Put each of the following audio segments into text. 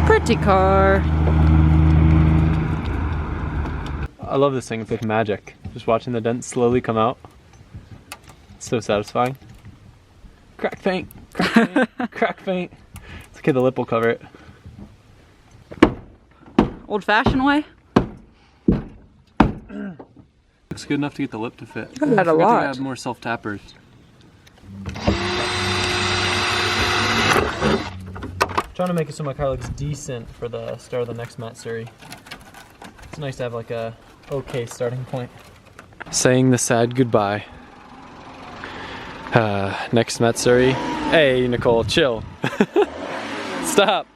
Pretty car. I love this thing, it's like magic. Just watching the dent slowly come out. It's so satisfying. Crack paint, crack paint, crack paint. It's okay, the lip will cover it. Old fashioned way? Looks good enough to get the lip to fit. I had a lot. To add more self-tappers. Trying to make it so my car looks decent for the start of the next Matsuri. It's nice to have like a okay starting point. Saying the sad goodbye. Next Matsuri. Hey Nicole, chill. Stop.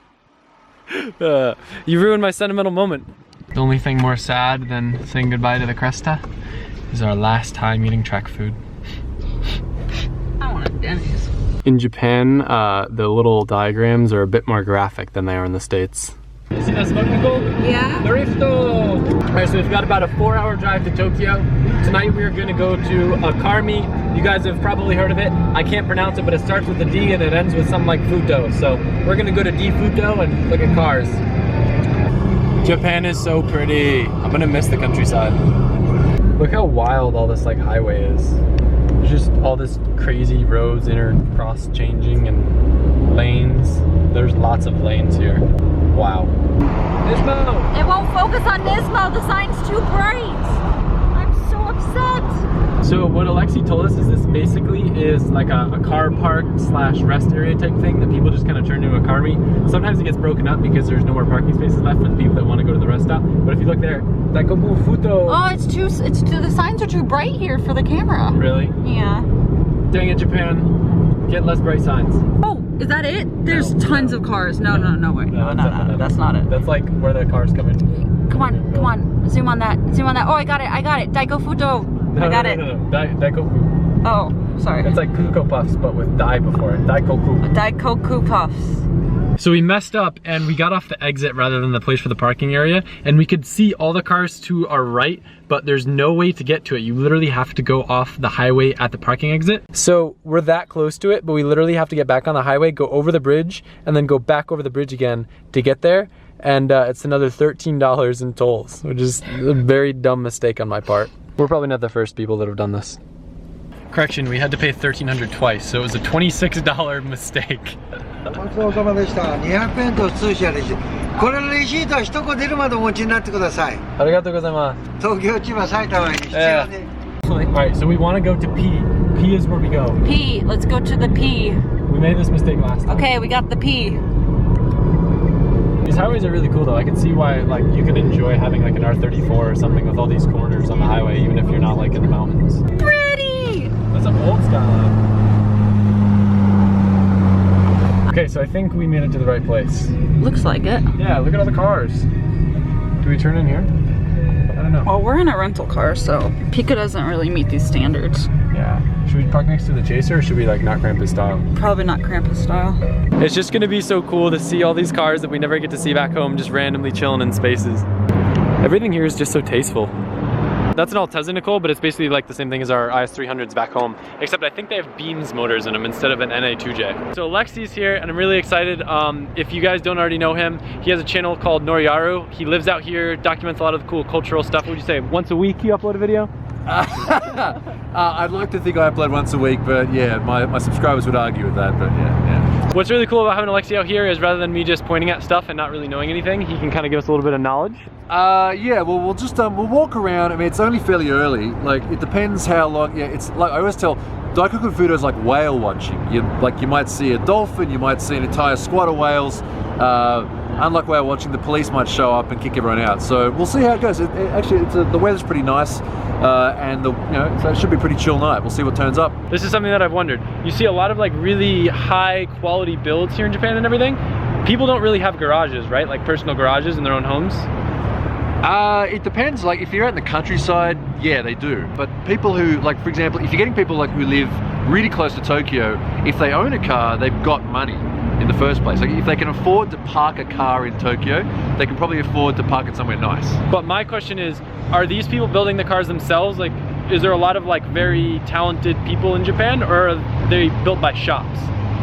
You ruined my sentimental moment. The only thing more sad than saying goodbye to the Cresta is our last time eating track food. I want a Denny's. In Japan, the little diagrams are a bit more graphic than they are in the States. You see that smoke, Nicole? Yeah. Dorifto! Alright, so we've got about a 4-hour drive to Tokyo. Tonight we are going to go to Akarmi. You guys have probably heard of it. I can't pronounce it, but it starts with a D and it ends with something like Futo. So we're going to go to D Futo and look at cars. Japan is so pretty. I'm going to miss the countryside. Look how wild all this like highway is. There's just all this crazy roads cross changing and lanes. There's lots of lanes here. Wow. Nismo! It won't focus on Nismo, the sign's too bright. I'm so upset. So what Alexi told us is this basically is like a car park / rest area type thing that people just kind of turn into a Akarmi. Sometimes it gets broken up because there's no more parking spaces left for the people that want to go to the rest stop. But if you look there, Daikoku Futo. Oh, the signs are too bright here for the camera. Really? Yeah. Dang it, Japan. Get less bright signs. Oh, is that it? There's tons of cars. No, way. No, that's not it. That's like where the cars come in. Come on. Zoom on that. Oh, I got it. Daiko Futo. I got it. No. Daikoku. Oh, sorry. It's like Kuko Puffs, but with dai before it. Daikoku. Daikoku Puffs. So we messed up and we got off the exit rather than the place for the parking area, and we could see all the cars to our right, but there's no way to get to it. You literally have to go off the highway at the parking exit. So we're that close to it, but we literally have to get back on the highway, go over the bridge, and then go back over the bridge again to get there. And it's another $13 in tolls, which is a very dumb mistake on my part. We're probably not the first people that have done this. Correction, we had to pay $1,300 twice, so it was a $26 mistake. ごちそうさまでした。200円と通車です。これのレシートは一個出るまでお持ちになってください。ありがとうございます。東京、千葉、埼玉に必要で。Alright, so we want to go to P. P is where we go. P, let's go to the P. We made this mistake last time. Okay, we got the P. These highways are really cool though. I can see why like you could enjoy having like an R34 or something with all these corners on the highway, even if you're not like in the mountains. Pretty! That's an old skyline. Okay, so I think we made it to the right place. Looks like it. Yeah, look at all the cars. Do we turn in here? I don't know. Well, we're in a rental car, so Pika doesn't really meet these standards. Yeah. Should we park next to the Chaser or should we like not cramp his style? Probably not cramp his style. It's just gonna be so cool to see all these cars that we never get to see back home just randomly chilling in spaces. Everything here is just so tasteful. That's an Altezza, Nicole, but it's basically like the same thing as our IS300s back home, except I think they have Beams motors in them instead of an NA2J. So Alexi's here, and I'm really excited. If you guys don't already know him, he has a channel called Noriyaru. He lives out here, documents a lot of the cool cultural stuff. What would you say, once a week you upload a video? I'd like to think I upload once a week, but yeah, my subscribers would argue with that, but yeah. What's really cool about having Alexi out here is rather than me just pointing at stuff and not really knowing anything, he can kind of give us a little bit of knowledge. Yeah, well, we'll just we'll walk around. I mean, it's only fairly early. Like, it depends how long. Yeah, it's like I always tell, Daikoku Futo is like whale watching. You might see a dolphin, you might see an entire squad of whales. Unlike whale watching, the police might show up and kick everyone out. So we'll see how it goes. Actually, the weather's pretty nice, and so it should be a pretty chill night. We'll see what turns up. This is something that I've wondered. You see a lot of like really high quality builds here in Japan and everything. People don't really have garages, right? Like personal garages in their own homes. It depends. Like if you're out in the countryside, yeah, they do. But people who, like for example, if you're getting people like who live really close to Tokyo, if they own a car, they've got money. in the first place. Like if they can afford to park a car in Tokyo, they can probably afford to park it somewhere nice. But my question is, are these people building the cars themselves? Like, is there a lot of like very talented people in Japan, or are they built by shops?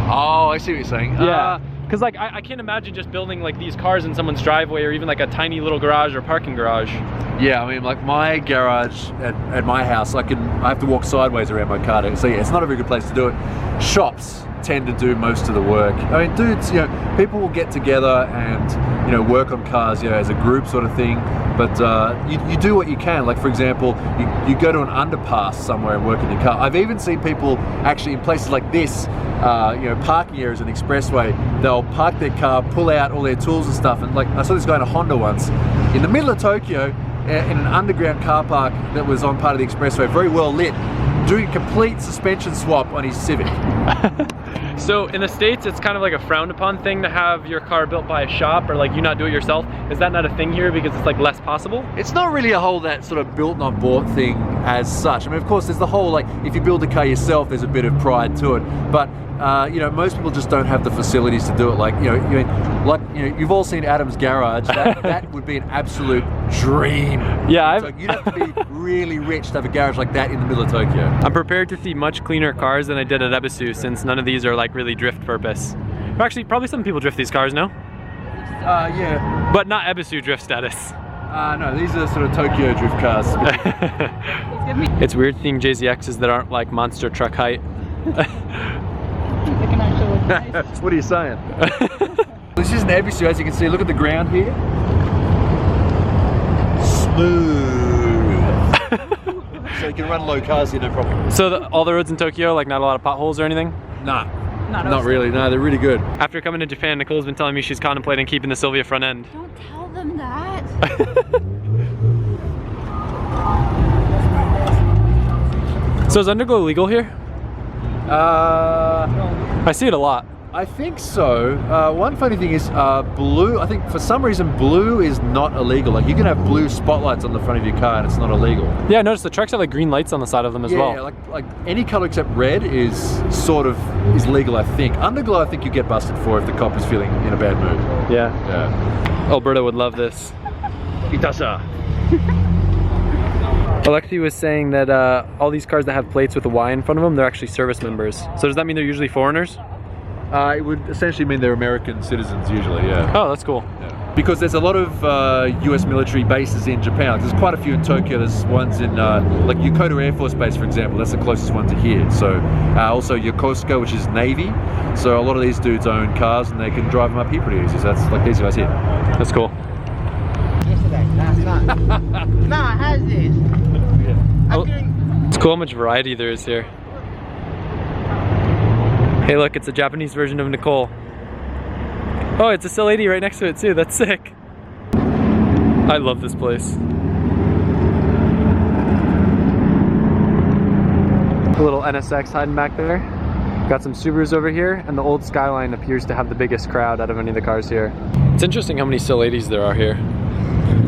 Oh, I see what you're saying. Yeah. Because like I can't imagine just building like these cars in someone's driveway, or even like a tiny little garage or parking garage. Yeah, I mean, like my garage at my house, I have to walk sideways around my car to, so yeah, it's not a very good place to do it. Shops tend to do most of the work. I mean, dudes, you know, people will get together and, you know, work on cars, you know, as a group sort of thing. But you do what you can. Like for example, you go to an underpass somewhere and work on your car. I've even seen people actually in places like this, you know, parking areas and expressway, they'll park their car, pull out all their tools and stuff. And like I saw this guy in a Honda once, in the middle of Tokyo, in an underground car park that was on part of the expressway, very well lit, doing a complete suspension swap on his Civic. So in the States, it's kind of like a frowned upon thing to have your car built by a shop, or like you not do it yourself. Is that not a thing here because it's like less possible? It's not really a whole that sort of built not bought thing as such. I mean, of course, there's the whole like, if you build a car yourself, there's a bit of pride to it. But you know, most people just don't have the facilities to do it. Like, you know, you've all seen Adam's garage. That would be an absolute dream. Yeah, so you'd have to be really rich to have a garage like that in the middle of Tokyo. I'm prepared to see much cleaner cars than I did at Ebisu, since none of these are like really drift purpose. Actually, probably some people drift these cars, no? Yeah. But not Ebisu drift status. No, these are sort of Tokyo drift cars. It's weird seeing JZXs that aren't like monster truck height. What are you saying? This isn't Ebisu, as you can see. Look at the ground here. Smooth. So you can run low cars here, no problem. So all the roads in Tokyo, like not a lot of potholes or anything? Nah, not really. No, they're really good. After coming to Japan, Nicole's been telling me she's contemplating keeping the Sylvia front end. Don't tell them that. So is underglow legal here? I see it a lot. I think so. One funny thing is blue, I think for some reason blue is not illegal. Like you can have blue spotlights on the front of your car and it's not illegal. Yeah, I noticed the trucks have like green lights on the side of them as well. Yeah, like any color except red is legal, I think. Underglow, I think you get busted for if the cop is feeling in a bad mood. Yeah. Alberta would love this. Itasa. Alexi was saying that all these cars that have plates with a Y in front of them, they're actually service members. So does that mean they're usually foreigners? It would essentially mean they're American citizens usually, yeah. Oh, that's cool. Yeah. Because there's a lot of US military bases in Japan. Like, there's quite a few in Tokyo. There's ones in, like Yokota Air Force Base, for example. That's the closest one to here. So also Yokosuka, which is Navy. So a lot of these dudes own cars and they can drive them up here pretty easy. So that's like these guys here. That's cool. No, it has this. Oh, it's cool how much variety there is here. Hey look, it's a Japanese version of Nicole. Oh, it's a still lady right next to it too, that's sick. I love this place. A little NSX hiding back there. Got some Subarus over here, and the old Skyline appears to have the biggest crowd out of any of the cars here. It's interesting how many still ladies there are here.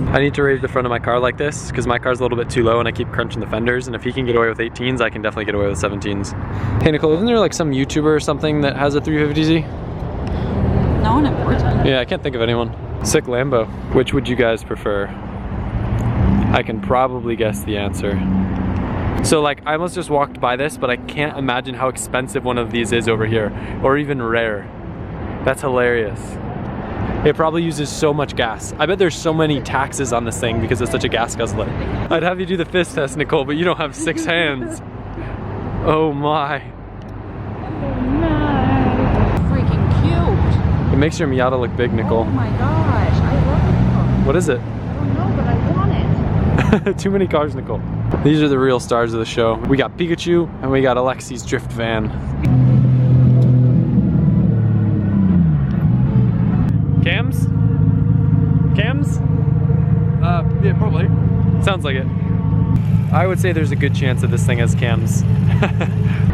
I need to raise the front of my car like this because my car's a little bit too low and I keep crunching the fenders, and if he can get away with 18s, I can definitely get away with 17s. Hey Nicole, isn't there like some YouTuber or something that has a 350Z? No one important. Yeah, I can't think of anyone. Sick Lambo. Which would you guys prefer? I can probably guess the answer. So like, I almost just walked by this, but I can't imagine how expensive one of these is over here, or even rare. That's hilarious. It probably uses so much gas. I bet there's so many taxes on this thing because it's such a gas guzzler. I'd have you do the fist test, Nicole, but you don't have 6 hands. Oh my. Freaking cute. It makes your Miata look big, Nicole. Oh my gosh, I love it. What is it? I don't know, but I want it. Too many cars, Nicole. These are the real stars of the show. We got Pikachu and we got Alexi's drift van. Cams? Cams? Yeah, probably. Sounds like it. I would say there's a good chance that this thing has cams.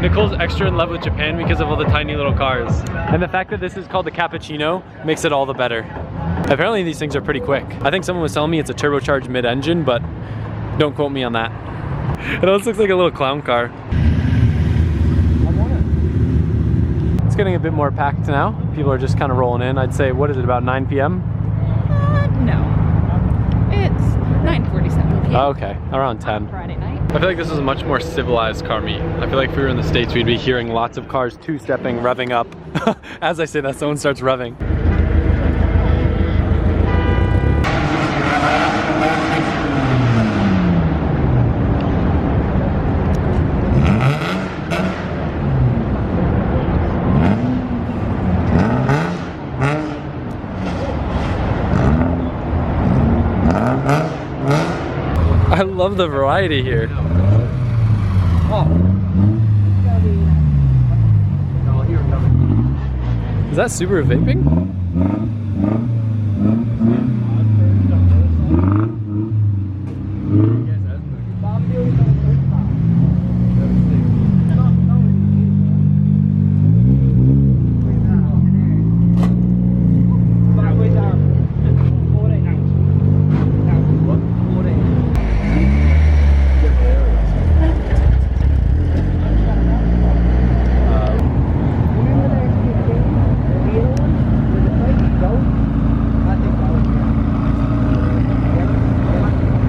Nicole's extra in love with Japan because of all the tiny little cars. And the fact that this is called the Cappuccino makes it all the better. Apparently these things are pretty quick. I think someone was telling me it's a turbocharged mid-engine, but don't quote me on that. It almost looks like a little clown car. It's getting a bit more packed now. People are just kind of rolling in. I'd say, what is it, about 9 p.m.? No. It's 9:47 p.m. Oh, okay, around 10. Friday night. I feel like this is a much more civilized car meet. I feel like if we were in the States, we'd be hearing lots of cars two-stepping, revving up. As I say that, someone starts revving. I love the variety here. Is that Subaru vaping?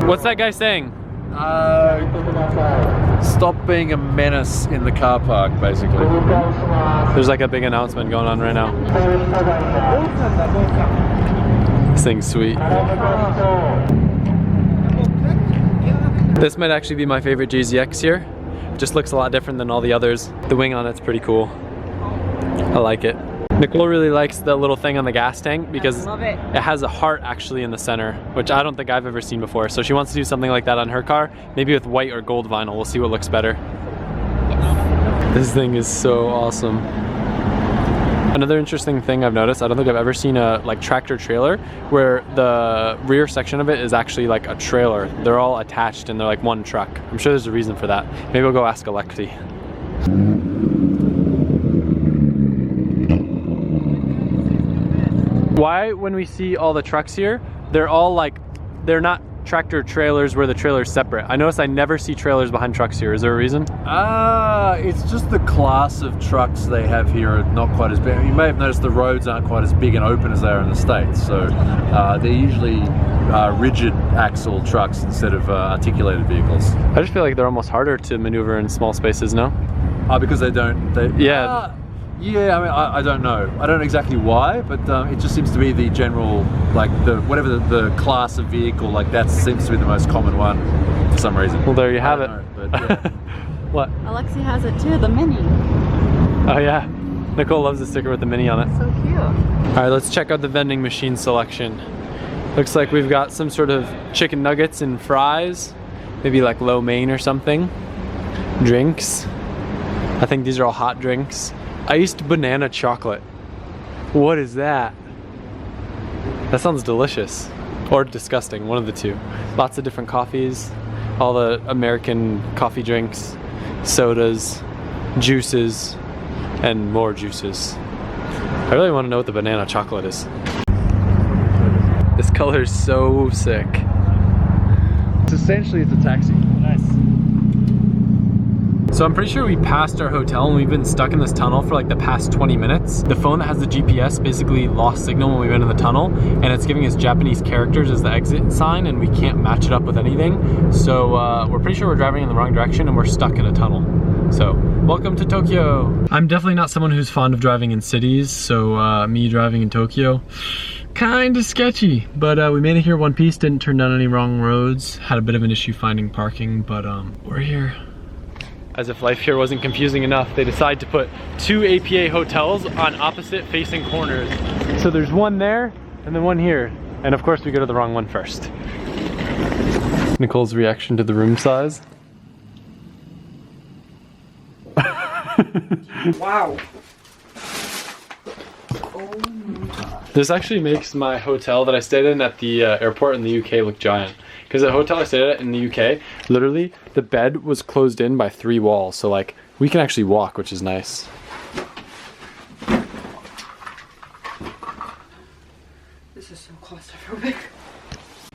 What's that guy saying? Stop being a menace in the car park, basically. There's like a big announcement going on right now. This thing's sweet. This might actually be my favorite JZX here. It just looks a lot different than all the others. The wing on it's pretty cool. I like it. Nicole really likes the little thing on the gas tank because it has a heart actually in the center, which I don't think I've ever seen before. So she wants to do something like that on her car, maybe with white or gold vinyl. We'll see what looks better. Yes. This thing is so awesome. Another interesting thing I've noticed, I don't think I've ever seen a like tractor trailer where the rear section of it is actually like a trailer. They're all attached and they're like one truck. I'm sure there's a reason for that. Maybe we'll go ask Alexi. Why, when we see all the trucks here, they're all like, they're not tractor trailers where the trailer's separate? I notice I never see trailers behind trucks here. Is there a reason? It's just the class of trucks they have here are not quite as big. You may have noticed the roads aren't quite as big and open as they are in the States. So they're usually rigid axle trucks instead of articulated vehicles. I just feel like they're almost harder to maneuver in small spaces, no? Because they don't, yeah, I mean, I don't know. I don't know exactly why, but it just seems to be the general, like whatever the class of vehicle, like that seems to be the most common one for some reason. Well, there you have it. Know, but, yeah. What? Alexi has it too, the Mini. Oh yeah, Nicole loves the sticker with the Mini on it. So cute. All right, let's check out the vending machine selection. Looks like we've got some sort of chicken nuggets and fries, maybe like lo mein or something. Drinks. I think these are all hot drinks. Iced banana chocolate. What is that? That sounds delicious. Or disgusting, one of the two. Lots of different coffees, all the American coffee drinks, sodas, juices, and more juices. I really want to know what the banana chocolate is. This color is so sick. It's essentially, it's a taxi. Nice. So I'm pretty sure we passed our hotel and we've been stuck in this tunnel for like the past 20 minutes. The phone that has the GPS basically lost signal when we went in the tunnel, and it's giving us Japanese characters as the exit sign, and we can't match it up with anything. So we're pretty sure we're driving in the wrong direction and we're stuck in a tunnel. So welcome to Tokyo. I'm definitely not someone who's fond of driving in cities, so me driving in Tokyo, kind of sketchy. But we made it here one piece, didn't turn down any wrong roads, had a bit of an issue finding parking, but we're here. As if life here wasn't confusing enough, they decided to put 2 APA hotels on opposite facing corners. So there's one there and then one here. And of course we go to the wrong one first. Nicole's reaction to the room size. Wow. This actually makes my hotel that I stayed in at the airport in the UK look giant. Because the hotel I stayed at in the UK, literally the bed was closed in by 3 walls. So like we can actually walk, which is nice. This is so claustrophobic.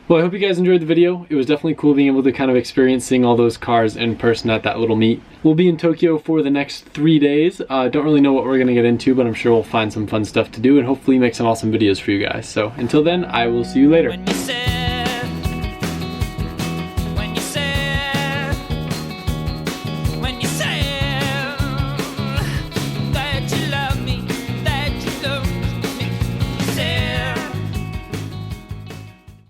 Well, I hope you guys enjoyed the video. It was definitely cool being able to kind of experience seeing all those cars in person at that little meet. We'll be in Tokyo for the next 3 days. Don't really know what we're gonna get into, but I'm sure we'll find some fun stuff to do and hopefully make some awesome videos for you guys. So until then, I will see you later.